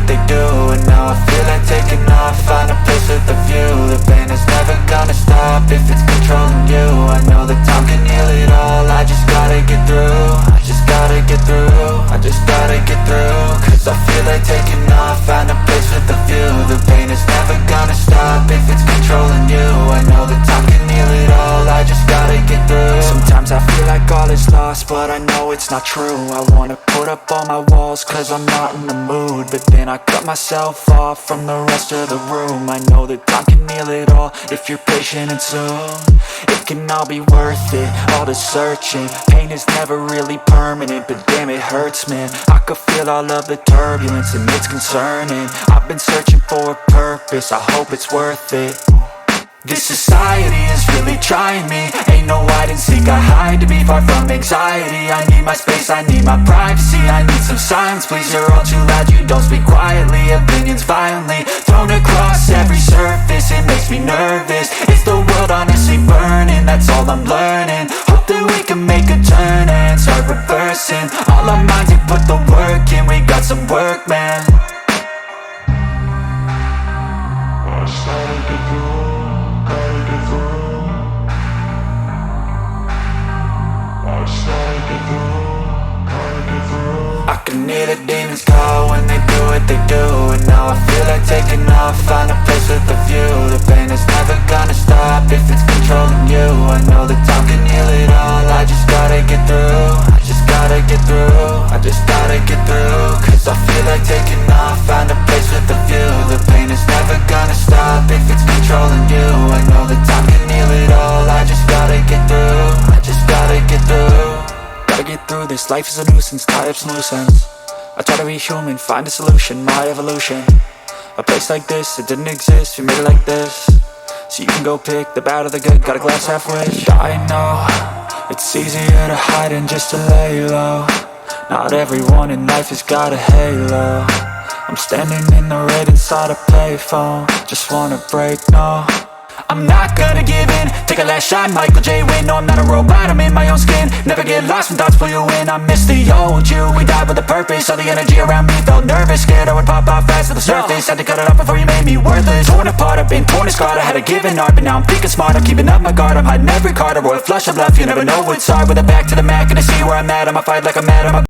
they do, and now I feel like taking off. Find a place with a view. The pain is never gonna stop if it's controlling you. I know that time can heal it all. I just gotta get through. I just gotta get through. I just gotta get through. Cause I feel like taking off. Find a place with a view. The pain is never gonna stop if it's controlling you. I know that time can heal it all. I just gotta get through. Sometimes I feel like all is lost, but I know it's not true. I wanna put up all my walls cause I'm not in the mood, but then I cut myself off from the rest of the room. I know that time can heal it all if you're patient and soon it can all be worth it, all the searching. Pain is never really permanent, but damn it hurts, man. I could feel all of the turbulence and it's concerning. I've been searching for a purpose, I hope it's worth it. This society is really trying me. Ain't no hide and seek, I hide to be far from anxiety. I need my space, I need my privacy. I need some silence, please, you're all too loud. You don't speak quietly, opinions violently thrown across every surface. It makes me nervous, it's the world honestly burning. That's all I'm learning, hope that we can make a turn and start reversing. All our minds, we put the work in. We got some work, man. I can hear the demons call when they do what they do, and now I feel like taking off. Find a place with a view. The pain is never gonna stop if it's controlling you. I know that time can heal it all. I just gotta get through. I just gotta get through. I just gotta get through. Cause I feel like taking off. Find a place with a view. The pain is never gonna stop if it's controlling you. I know that time can heal it all. I just gotta get through. I just gotta get through. Gotta get through this, life is a nuisance, tie up some loose ends. I try to be human, find a solution, my evolution. A place like this, it didn't exist, we made it like this. So you can go pick the bad or the good, got a glass halfway. I know, it's easier to hide than just to lay low. Not everyone in life has got a halo. I'm standing in the red inside a payphone. Just wanna break, no, I'm not gonna give in. Take a last shot, Michael J. Win. No, I'm not a robot, I'm in my own skin. Never get lost when thoughts pull you in. I miss the old you, we died with a purpose. All the energy around me felt nervous, scared I would pop off fast to the surface. Had to cut it off before you made me worthless. Torn apart, I've been torn and scarred. I had a given art, but now I'm thinking smart. I'm keeping up my guard, I'm hiding every card. A royal flush of left, you never know what's hard. With a back to the mat, gonna see where I'm at. I'ma fight like I'm mad,